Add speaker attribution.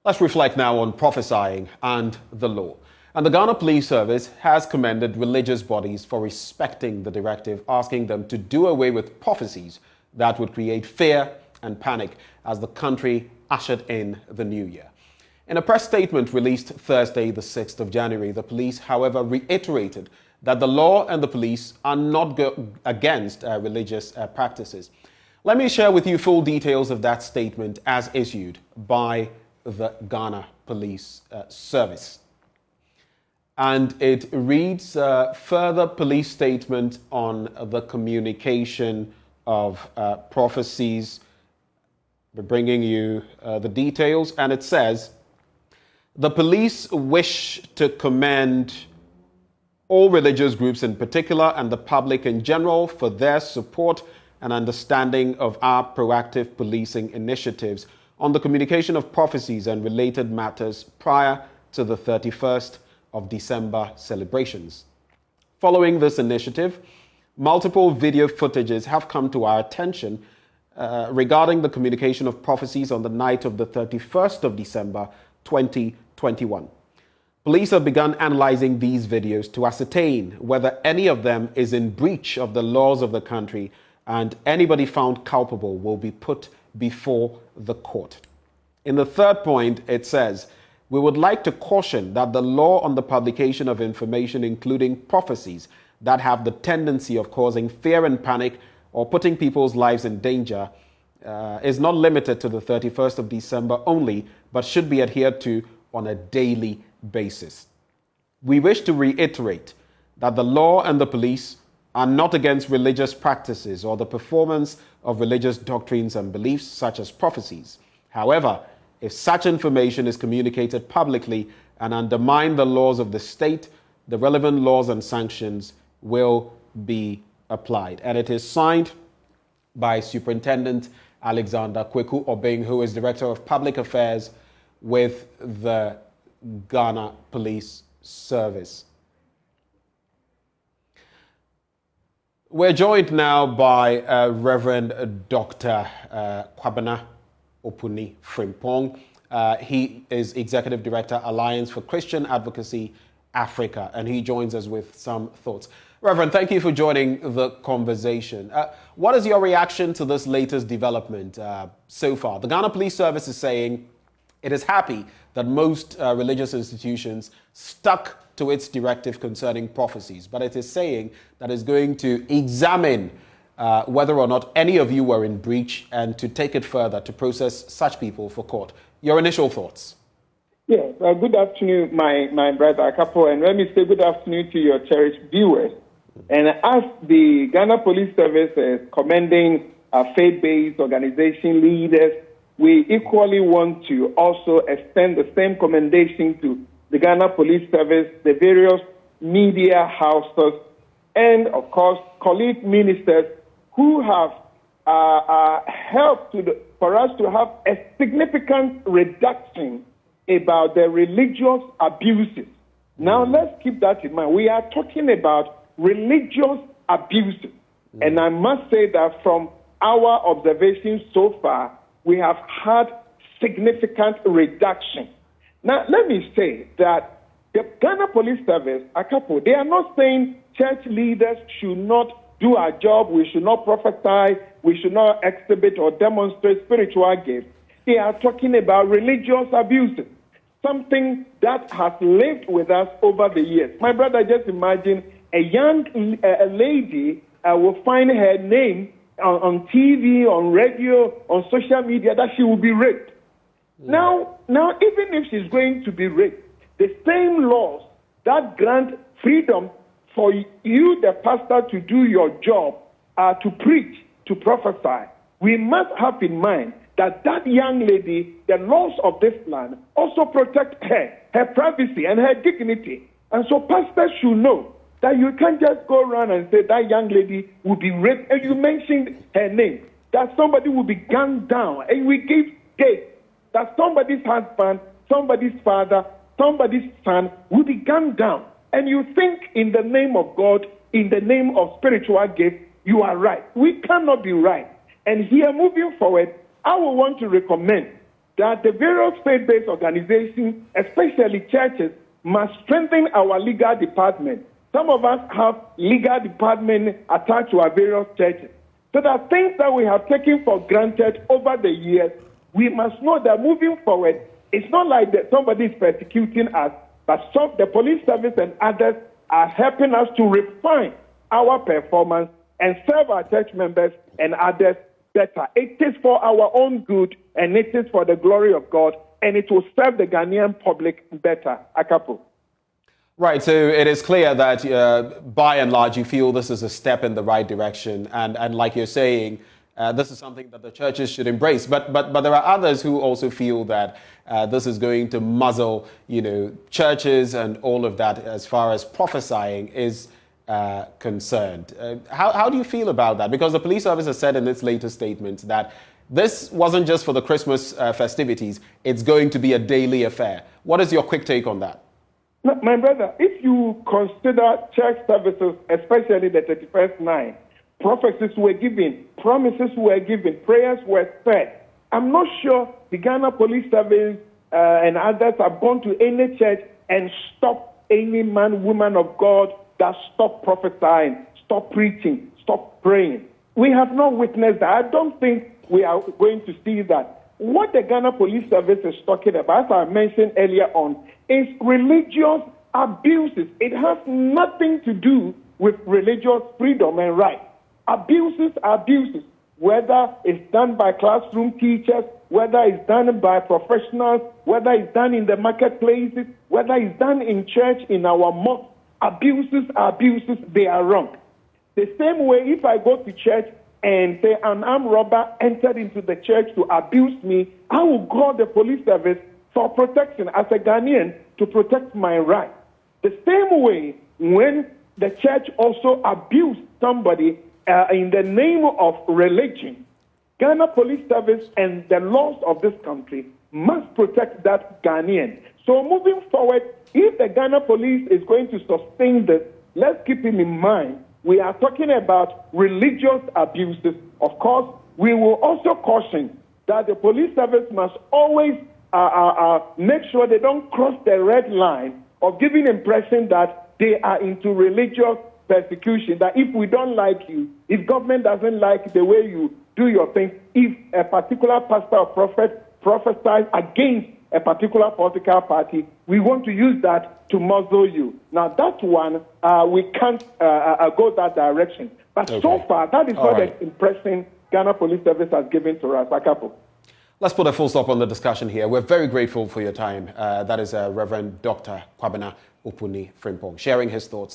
Speaker 1: Let's reflect now on prophesying and the law. And the Ghana Police Service has commended religious bodies for respecting the directive, asking them to do away with prophecies that would create fear and panic as the country ushered in the new year. In a press statement released Thursday, the 6th of January, the police, however, reiterated that the law and the police are not against religious practices. Let me share with you full details of that statement as issued by the Ghana Police Service. And it reads, further police statement on the communication of prophecies. We're bringing you the details, and it says, the police wish to commend all religious groups in particular and the public in general for their support and understanding of our proactive policing initiatives on the communication of prophecies and related matters prior to the 31st of December celebrations. Following this initiative, multiple video footages have come to our attention regarding the communication of prophecies on the night of the 31st of December 2021. Police have begun analyzing these videos to ascertain whether any of them is in breach of the laws of the country, and anybody found culpable will be put before the court. In the third point, it says, we would like to caution that the law on the publication of information, including prophecies that have the tendency of causing fear and panic or putting people's lives in danger, is not limited to the 31st of December only, but should be adhered to on a daily basis. We wish to reiterate that the law and the police are not against religious practices or the performance of religious doctrines and beliefs such as prophecies. However, if such information is communicated publicly and undermine the laws of the state, the relevant laws and sanctions will be applied. And it is signed by Superintendent Alexander Kweku Obeng, who is Director of Public Affairs with the Ghana Police Service. We're joined now by Reverend Dr. Kwabena Opuni Frimpong. He is Executive Director, Alliance for Christian Advocacy, Africa, and he joins us with some thoughts. Reverend, thank you for joining the conversation. What is your reaction to this latest development so far? The Ghana Police Service is saying it is happy that most religious institutions stuck to its directive concerning prophecies, but it is saying that it's going to examine whether or not any of you were in breach and to take it further to process such people for court. Your initial thoughts?
Speaker 2: Yes, good afternoon, my brother Akapo, and let me say good afternoon to your cherished viewers. And as the Ghana Police Service is commending faith-based organization leaders, we equally want to also extend the same commendation to the Ghana Police Service, the various media houses, and of course, colleague ministers who have helped for us to have a significant reduction about the religious abuses. Now, let's keep that in mind. We are talking about religious abuses. And I must say that from our observations so far, we have had significant reduction. Now, let me say that the Ghana Police Service, Akapo, they are not saying church leaders should not do our job, we should not prophesy, we should not exhibit or demonstrate spiritual gifts. They are talking about religious abuses, something that has lived with us over the years. My brother, just imagine a young lady will find her name on TV, on radio, on social media, that she will be raped. Now, even if she's going to be raped, the same laws that grant freedom for you, the pastor, to do your job, to preach, to prophesy, we must have in mind that that young lady, the laws of this land also protect her privacy and her dignity. And so pastors should know that you can't just go around and say that young lady will be raped, and you mentioned her name, that somebody will be gunned down, and we give dates that somebody's husband, somebody's father, somebody's son will be gunned down. And you think in the name of God, in the name of spiritual gift, you are right. We cannot be right. And here, moving forward, I will want to recommend that the various faith-based organizations, especially churches, must strengthen our legal department. Some of us have legal department attached to our various churches. So that things that we have taken for granted over the years, we must know that moving forward, it's not like that somebody is persecuting us, but the police service and others are helping us to refine our performance and serve our church members and others better. It is for our own good, and it is for the glory of God, and it will serve the Ghanaian public better. Akapo.
Speaker 1: Right, so it is clear that by and large you feel this is a step in the right direction, and like you're saying, this is something that the churches should embrace. But there are others who also feel that this is going to muzzle, churches and all of that as far as prophesying is concerned. How do you feel about that? Because the police service has said in its latest statement that this wasn't just for the Christmas festivities, it's going to be a daily affair. What is your quick take on that?
Speaker 2: My brother, if you consider church services, especially the 31st night, prophecies were given, promises were given, prayers were said. I'm not sure the Ghana Police Service and others have gone to any church and stopped any man, woman of God that stopped prophesying, stop preaching, stop praying. We have not witnessed that. I don't think we are going to see that. What the Ghana Police Service is talking about, as I mentioned earlier on, is religious abuses. It has nothing to do with religious freedom and rights. Abuses are abuses, whether it's done by classroom teachers, whether it's done by professionals, whether it's done in the marketplaces, whether it's done in church, in our mosque. Abuses are abuses, they are wrong. The same way, if I go to church and say an armed robber entered into the church to abuse me, I will call the police service for protection as a Ghanaian to protect my rights. The same way, when the church also abused somebody in the name of religion, Ghana Police Service and the laws of this country must protect that Ghanaian. So moving forward, if the Ghana Police is going to sustain this, let's keep it in mind. We are talking about religious abuses. Of course, we will also caution that the police service must always make sure they don't cross the red line of giving impression that they are into religious persecution, that if we don't like you, if government doesn't like the way you do your thing, if a particular pastor or prophet prophesies against a particular political party, we want to use that to muzzle you. Now, that one, we can't go that direction. But so far, that is what the impression Ghana Police Service has given to us. Akapo.
Speaker 1: Let's put a full stop on the discussion here. We're very grateful for your time. That is Reverend Dr. Kwabena Opuni Frimpong sharing his thoughts there.